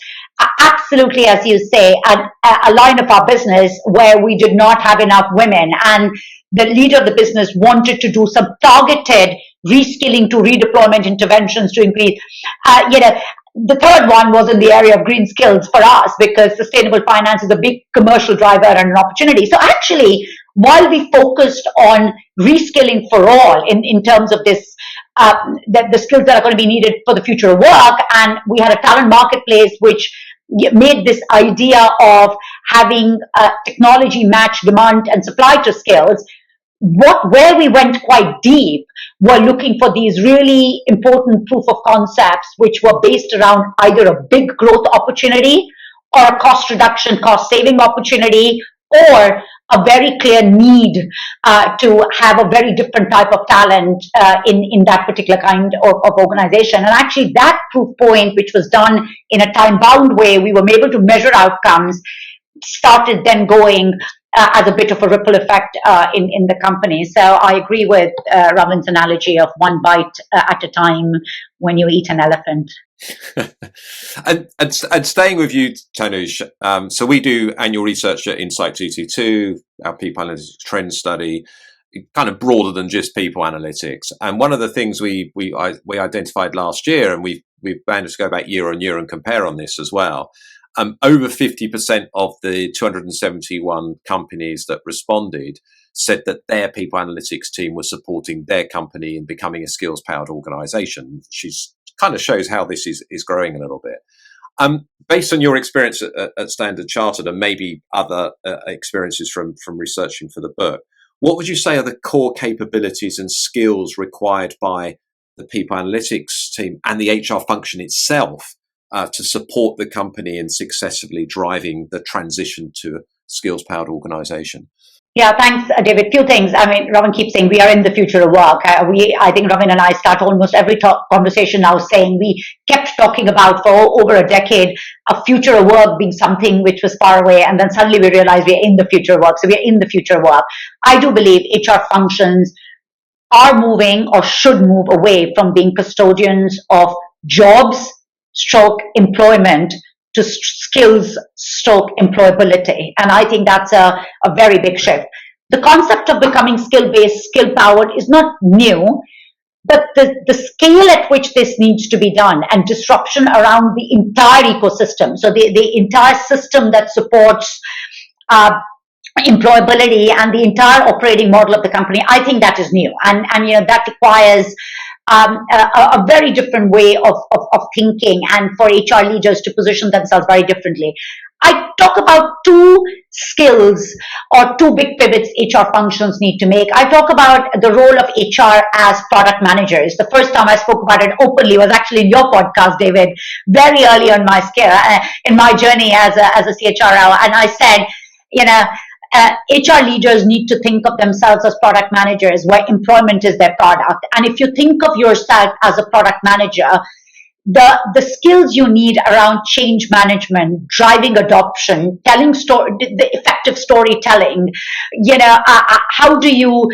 absolutely, as you say, a line of our business where we did not have enough women, and the leader of the business wanted to do some targeted reskilling to redeployment interventions to increase, the third one was in the area of green skills for us, because sustainable finance is a big commercial driver and an opportunity. So actually, while we focused on reskilling for all in terms of this, the skills that are going to be needed for the future of work, and we had a talent marketplace which made this idea of having technology match demand and supply to skills, where we went quite deep were looking for these really important proof of concepts which were based around either a big growth opportunity or a cost reduction, cost saving opportunity, or a very clear need to have a very different type of talent in that particular kind of organization. And actually that proof point, which was done in a time-bound way, we were able to measure outcomes, started then going as a bit of a ripple effect in the company. So I agree with Ravin's analogy of one bite at a time when you eat an elephant. and staying with you, Tanuj, so we do annual research at Insight 222, our people analytics trend study, kind of broader than just people analytics. And one of the things we identified last year, and we've managed to go back year on year and compare on this as well, over 50% of the 271 companies that responded said that their people analytics team was supporting their company in becoming a skills-powered organization. She's kind of shows how this is growing a little bit. Based on your experience at Standard Chartered and maybe other experiences from researching for the book, what would you say are the core capabilities and skills required by the people analytics team and the HR function itself to support the company in successfully driving the transition to a skills-powered organization? Yeah, thanks, David. Few things. I mean, Ravin keeps saying we are in the future of work. I think Ravin and I start almost every conversation now saying we kept talking about for over a decade a future of work being something which was far away, and then suddenly we realized we're in the future of work. So we're in the future of work. I do believe HR functions are moving or should move away from being custodians of jobs stroke employment to skills stroke employability. And I think that's a very big shift. The concept of becoming skill-based, skill-powered is not new, but the scale at which this needs to be done and disruption around the entire ecosystem, so the entire system that supports employability and the entire operating model of the company, I think that is new. And that requires a very different way of thinking, and for HR leaders to position themselves very differently. I talk about 2 skills or 2 big pivots HR functions need to make. I talk about the role of HR as product managers. The first time I spoke about it openly was actually in your podcast, David, very early on in my journey as a CHRO, and I said, HR leaders need to think of themselves as product managers where employment is their product. And if you think of yourself as a product manager, the skills you need around change management, driving adoption, telling the effective storytelling, how do you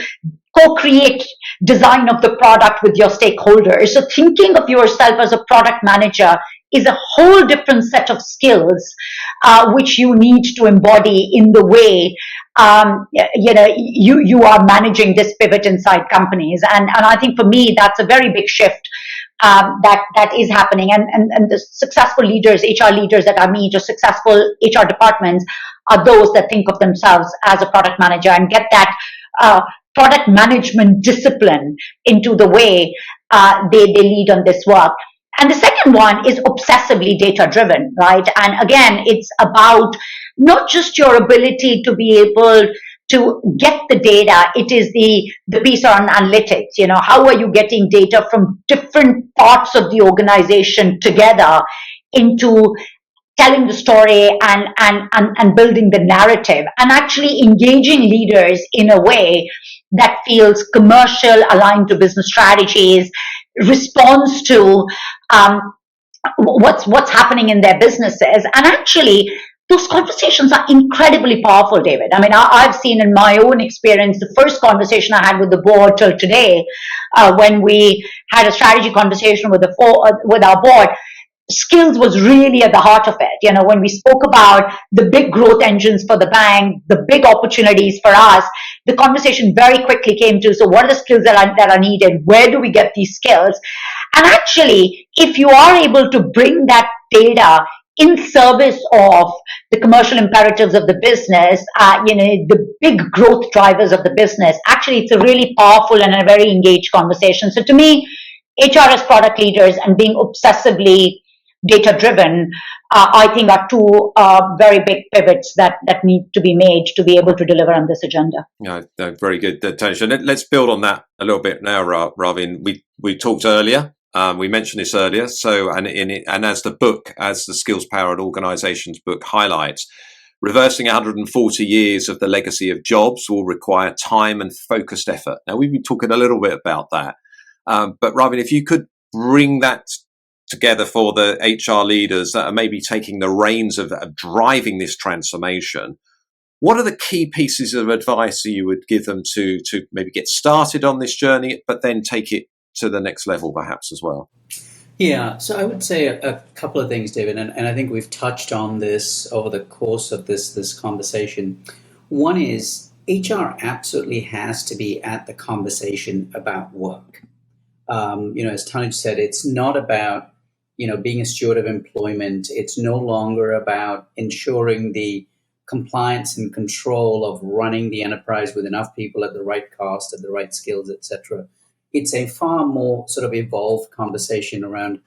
co-create design of the product with your stakeholders. So thinking of yourself as a product manager is a whole different set of skills which you need to embody in the way you are managing this pivot inside companies. And I think for me that's a very big shift that is happening. And the successful leaders, HR leaders that I meet, or successful HR departments, are those that think of themselves as a product manager and get that product management discipline into the way they lead on this work. And the second one is obsessively data-driven, right? And again, it's about not just your ability to be able to get the data, it is the piece on analytics. snippets. How are you getting data from different parts of the organization together into telling the story and building the narrative and actually engaging leaders in a way that feels commercial, aligned to business strategies, responds to what's happening in their businesses. And actually, those conversations are incredibly powerful, David. I mean, I've seen in my own experience, the first conversation I had with the board till today, when we had a strategy conversation with our board, skills was really at the heart of it. When we spoke about the big growth engines for the bank, the big opportunities for us, the conversation very quickly came to, so what are the skills that are needed? Where do we get these skills? And actually, if you are able to bring that data in service of the commercial imperatives of the business, the big growth drivers of the business, actually, it's a really powerful and a very engaged conversation. So to me, HR as product leaders and being obsessively data driven, I think are two very big pivots that need to be made to be able to deliver on this agenda. No, very good, Tanuj. And let's build on that a little bit now, Ravin. We talked earlier. We mentioned this earlier. So, and as the Skills Powered Organizations book highlights, reversing 140 years of the legacy of jobs will require time and focused effort. Now, we've been talking a little bit about that. But Ravin, if you could bring that together for the HR leaders that are maybe taking the reins of driving this transformation, what are the key pieces of advice that you would give them to maybe get started on this journey, but then take it to the next level perhaps as well? Yeah, so I would say a couple of things, David, and I think we've touched on this over the course of this conversation. One is HR absolutely has to be at the conversation about work. As Tanuj said, it's not about being a steward of employment. It's no longer about ensuring the compliance and control of running the enterprise with enough people at the right cost, at the right skills, etc. It's a far more sort of evolved conversation around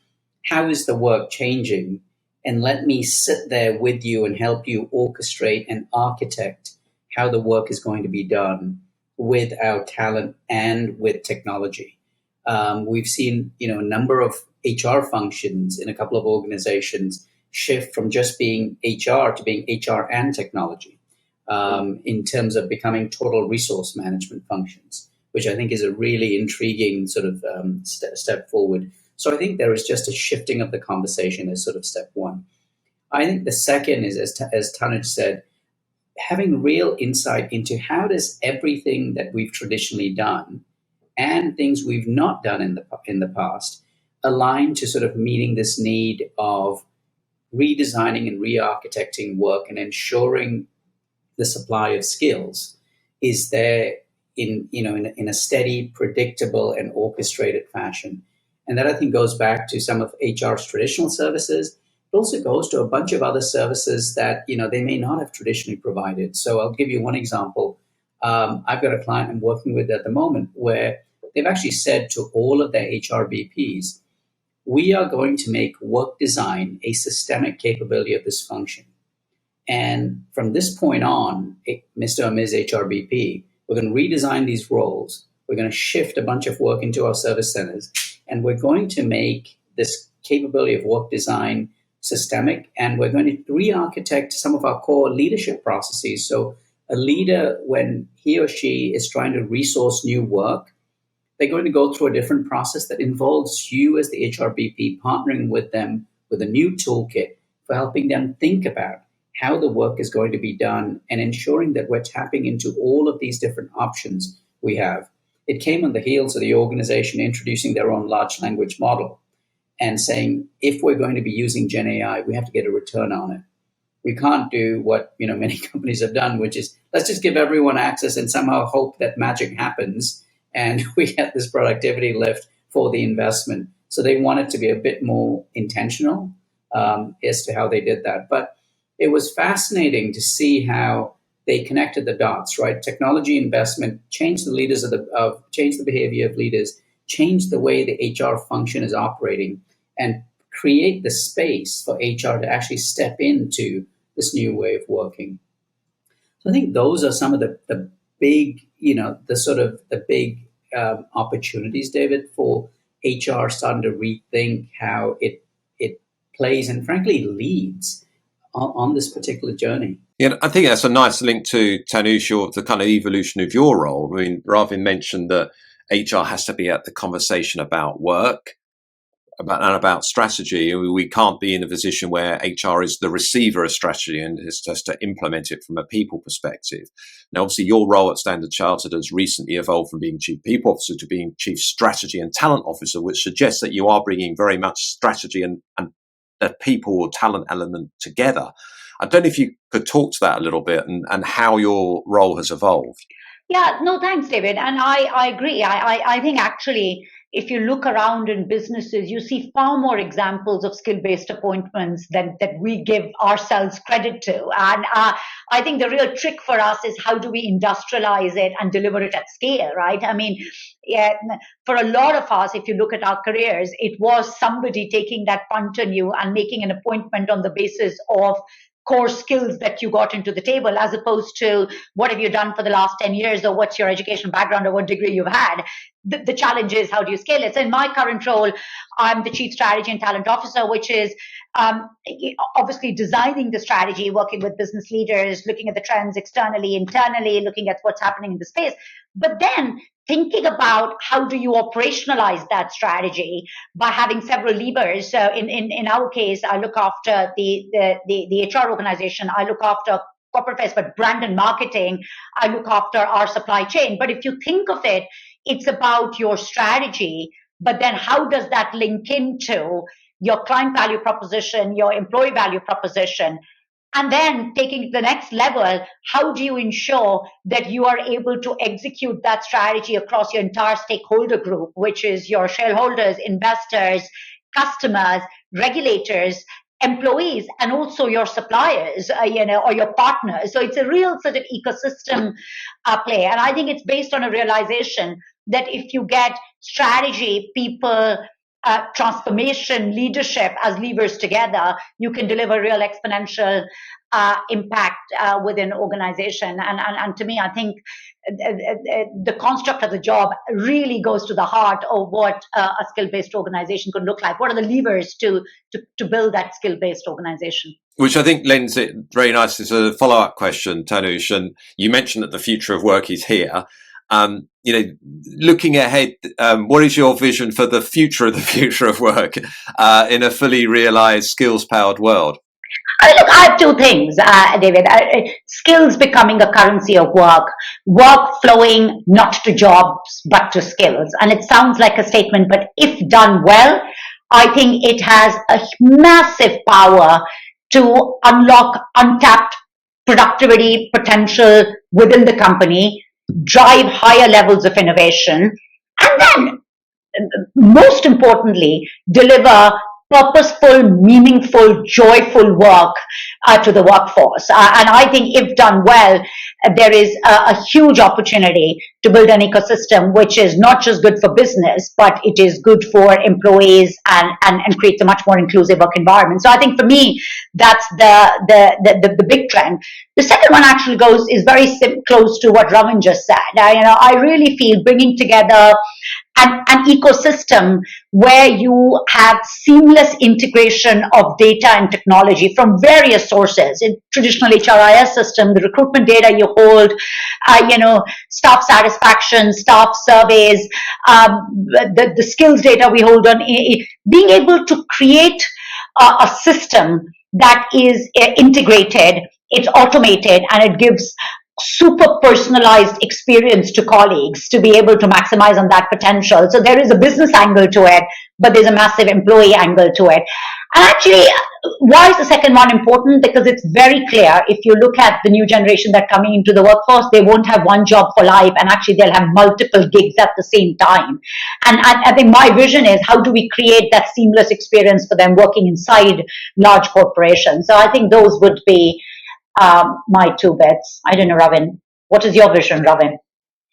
how is the work changing, and let me sit there with you and help you orchestrate and architect how the work is going to be done with our talent and with technology. We've seen, a number of HR functions in a couple of organizations shift from just being HR to being HR and technology, in terms of becoming total resource management functions, which I think is a really intriguing sort of step forward. So I think there is just a shifting of the conversation as sort of step one. I think the second is, as Tanuj said, having real insight into how does everything that we've traditionally done and things we've not done in the past align to sort of meeting this need of redesigning and re-architecting work and ensuring the supply of skills is there in a steady, predictable, and orchestrated fashion. And that, I think, goes back to some of HR's traditional services. It also goes to a bunch of other services that they may not have traditionally provided. So I'll give you one example. I've got a client I'm working with at the moment where they've actually said to all of their HR BPs, we are going to make work design a systemic capability of this function. And from this point on, Mr. or Ms. HRBP, we're going to redesign these roles. We're going to shift a bunch of work into our service centers. And we're going to make this capability of work design systemic. And we're going to re-architect some of our core leadership processes. So a leader, when he or she is trying to resource new work, they're going to go through a different process that involves you as the HRBP partnering with them with a new toolkit for helping them think about how the work is going to be done and ensuring that we're tapping into all of these different options we have. It came on the heels of the organization introducing their own large language model and saying, if we're going to be using Gen AI, we have to get a return on it. We can't do what many companies have done, which is let's just give everyone access and somehow hope that magic happens and we get this productivity lift for the investment. So they wanted to be a bit more intentional as to how they did that. But it was fascinating to see how they connected the dots, right? Technology investment changed the leaders changed the behavior of leaders, changed the way the HR function is operating, and create the space for HR to actually step into this new way of working. So I think those are some of the big, the big opportunities, David, for HR starting to rethink how it plays and frankly leads on this particular journey? Yeah, I think that's a nice link to Tanuj, the kind of evolution of your role. I mean, Ravin mentioned that HR has to be at the conversation about work, about strategy. We can't be in a position where HR is the receiver of strategy and is just to implement it from a people perspective. Now, obviously, your role at Standard Chartered has recently evolved from being Chief People Officer to being Chief Strategy and Talent Officer, which suggests that you are bringing very much strategy and the people or talent element together. I don't know if you could talk to that a little bit and how your role has evolved. Yeah, no, thanks, David. And I agree. I think actually, if you look around in businesses, you see far more examples of skill-based appointments that we give ourselves credit to. And I think the real trick for us is how do we industrialize it and deliver it at scale, right? I mean, yeah, for a lot of us, if you look at our careers, it was somebody taking that punt on you and making an appointment on the basis of core skills that you got into the table, as opposed to what have you done for the last 10 years or what's your education background or what degree you've had. The challenge is how do you scale it? So in my current role, I'm the Chief Strategy and Talent Officer, which is obviously designing the strategy, working with business leaders, looking at the trends externally, internally, looking at what's happening in the space, but then thinking about how do you operationalize that strategy by having several levers. So in our case, I look after the HR organization. I look after corporate affairs, but brand and marketing, I look after our supply chain. But if you think of it, it's about your strategy, but then how does that link into your client value proposition, your employee value proposition? And then taking it to the next level, how do you ensure that you are able to execute that strategy across your entire stakeholder group, which is your shareholders, investors, customers, regulators, employees, and also your suppliers, or your partners. So it's a real sort of ecosystem play. And I think it's based on a realization that if you get strategy, people, transformation, leadership as levers together, you can deliver real exponential impact within organization. And to me, I think the construct of the job really goes to the heart of what a skill-based organization could look like. What are the levers to build that skill-based organization? Which I think lends it very nicely to the follow-up question, Tanuj. And you mentioned that the future of work is here. Looking ahead, what is your vision for the future of work in a fully realized, skills-powered world? Look, I have two things, David. Skills becoming a currency of work flowing not to jobs but to skills. And it sounds like a statement, but if done well, I think it has a massive power to unlock untapped productivity potential within the company, drive higher levels of innovation, and then, most importantly, deliver purposeful, meaningful, joyful work to the workforce. And I think if done well, there is a huge opportunity to build an ecosystem which is not just good for business, but it is good for employees and creates a much more inclusive work environment. So I think for me, that's the big trend. The second one actually is very close to what Ravin just said. I really feel bringing together an ecosystem where you have seamless integration of data and technology from various sources. In traditional HRIS system, the recruitment data you hold, staff satisfaction, staff surveys, the skills data we hold on, being able to create a system that is integrated, it's automated, and it gives super personalized experience to colleagues to be able to maximize on that potential. So there is a business angle to it, but there's a massive employee angle to it. And actually, why is the second one important? Because it's very clear, if you look at the new generation that are coming into the workforce, they won't have one job for life, and actually they'll have multiple gigs at the same time. And I think my vision is how do we create that seamless experience for them working inside large corporations? So I think those would be my two bets. I don't know, Ravin. What is your vision, Ravin?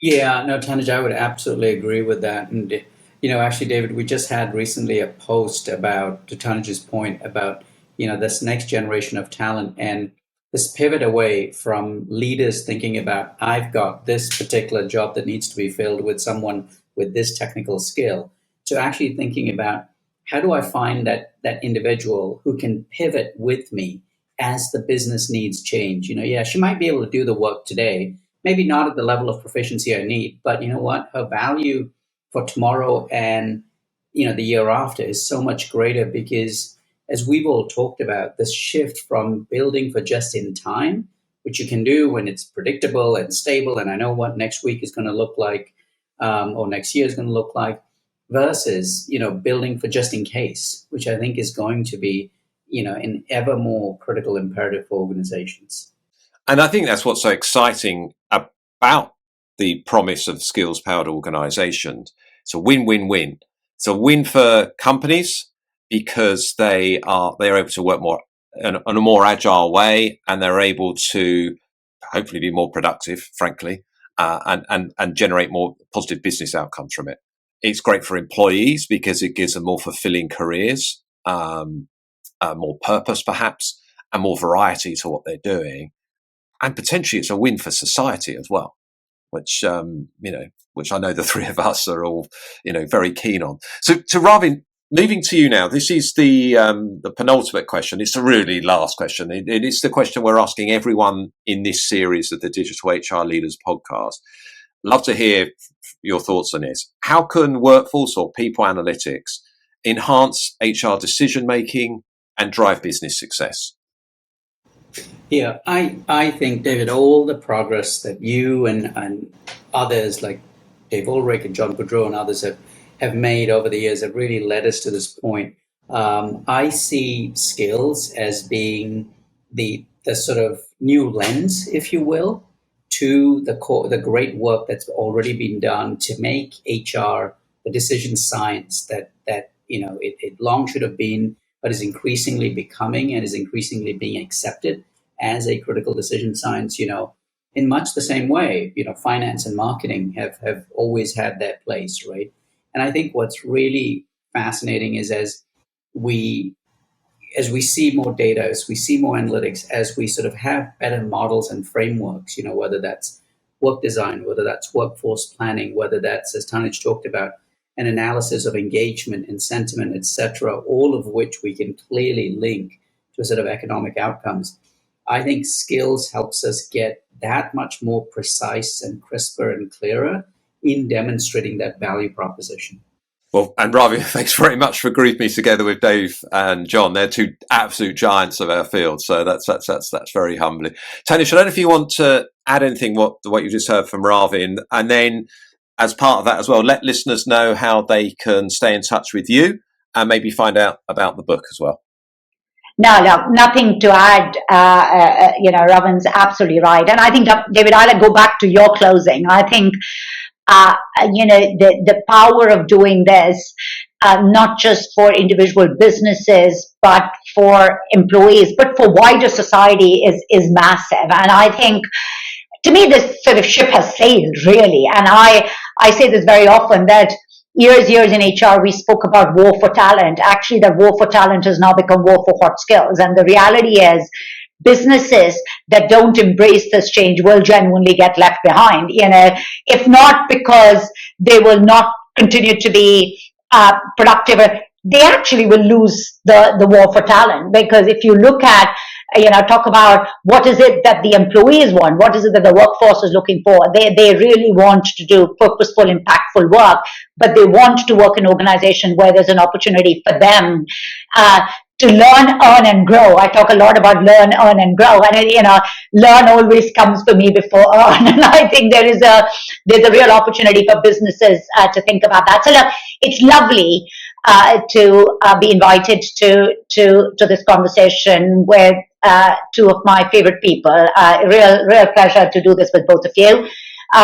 Yeah, no, Tanuj, I would absolutely agree with that. And, actually, David, we just had recently a post about, to Tanuj's point, about, this next generation of talent and this pivot away from leaders thinking about, I've got this particular job that needs to be filled with someone with this technical skill to actually thinking about how do I find that individual who can pivot with me as the business needs change. Yeah, she might be able to do the work today, maybe not at the level of proficiency I need, but you know what? Her value for tomorrow and the year after is so much greater because, as we've all talked about, this shift from building for just in time, which you can do when it's predictable and stable, and I know what next week is going to look like, or next year is going to look like, versus building for just in case, which I think is going to be an ever more critical imperative for organizations. And I think that's what's so exciting about the promise of skills-powered organizations. It's a win-win-win. It's a win for companies because they're able to work more in a more agile way, and they're able to hopefully be more productive, frankly, and generate more positive business outcomes from it. It's great for employees because it gives them more fulfilling careers, more purpose perhaps, and more variety to what they're doing. And potentially it's a win for society as well, which I know the three of us are all, very keen on. So Ravin, moving to you now, this is the penultimate question. It's the really last question. It is the question we're asking everyone in this series of the Digital HR Leaders podcast. Love to hear your thoughts on this. How can workforce or people analytics enhance HR decision-making and drive business success? Yeah, I think, David, all the progress that you and others like Dave Ulrich and John Boudreau and others have made over the years have really led us to this point. I see skills as being the sort of new lens, if you will, to the great work that's already been done to make HR the decision science that it long should have been, but is increasingly becoming and is increasingly being accepted as a critical decision science. In much the same way, finance and marketing have always had their place, right? And I think what's really fascinating is as we see more data, as we see more analytics, as we sort of have better models and frameworks, whether that's work design, whether that's workforce planning, whether that's, as Tanuj talked about, an analysis of engagement and sentiment, etc., all of which we can clearly link to a set of economic outcomes. I think skills helps us get that much more precise and crisper and clearer in demonstrating that value proposition. Well, and Ravin, thanks very much for grouping me together with Dave and John. They're two absolute giants of our field, so that's very humbling. Tanuj, I don't know if you want to add anything what you just heard from Ravin, and then as part of that as well, let listeners know how they can stay in touch with you and maybe find out about the book as well. No, nothing to add. Ravin's absolutely right. And I think, David, I'll go back to your closing. I think, the power of doing this, not just for individual businesses, but for employees, but for wider society is massive. And I think, to me, this sort of ship has sailed, really. And I say this very often that years in HR, we spoke about war for talent. Actually, that war for talent has now become war for hot skills. And the reality is, businesses that don't embrace this change will genuinely get left behind. If not because they will not continue to be productive, they actually will lose the war for talent. Because if you look at talk about what is it that the employees want, what is it that the workforce is looking for. They really want to do purposeful, impactful work, but they want to work in an organization where there's an opportunity for them to learn, earn, and grow. I talk a lot about learn, earn, and grow, and learn always comes for me before earn. And I think there's a real opportunity for businesses to think about that. So look, it's lovely to be invited to this conversation with two of my favorite people. Real pleasure to do this with both of you.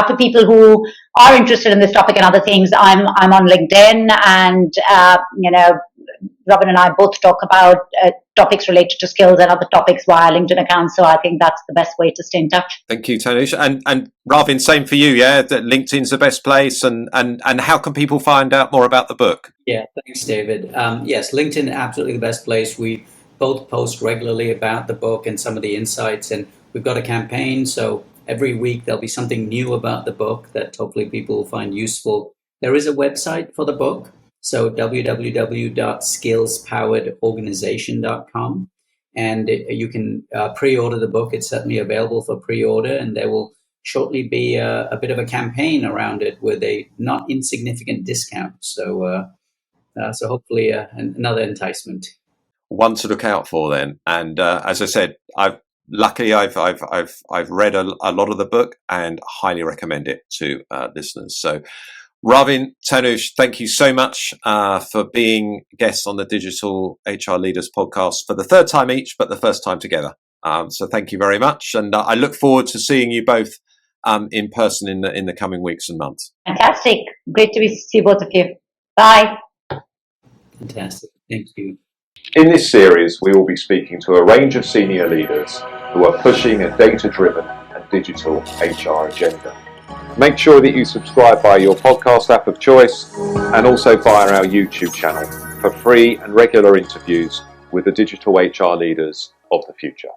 For people who are interested in this topic and other things, I'm on LinkedIn, and Ravin and I both talk about topics related to skills and other topics via LinkedIn accounts. So I think that's the best way to stay in touch. Thank you, Tanuj. And Ravin, same for you, yeah? That LinkedIn's the best place. And how can people find out more about the book? Yeah, thanks, David. Yes, LinkedIn, absolutely the best place. We both post regularly about the book and some of the insights. And we've got a campaign. So every week there'll be something new about the book that hopefully people will find useful. There is a website for the book, so www.skillspoweredorganization.com. And you can pre-order the book. It's certainly available for pre-order, and there will shortly be a bit of a campaign around it with a not insignificant discount. So hopefully another enticement. One to look out for then. And as I said, I've read a lot of the book and highly recommend it to listeners. So Ravin, Tanuj, thank you so much for being guests on the Digital HR Leaders podcast for the third time each, but the first time together. So thank you very much. And I look forward to seeing you both in person in the coming weeks and months. Fantastic. Great to see both of you. Bye. Fantastic. Thank you. In this series, we will be speaking to a range of senior leaders who are pushing a data-driven and digital HR agenda. Make sure that you subscribe via your podcast app of choice and also via our YouTube channel for free and regular interviews with the digital HR leaders of the future.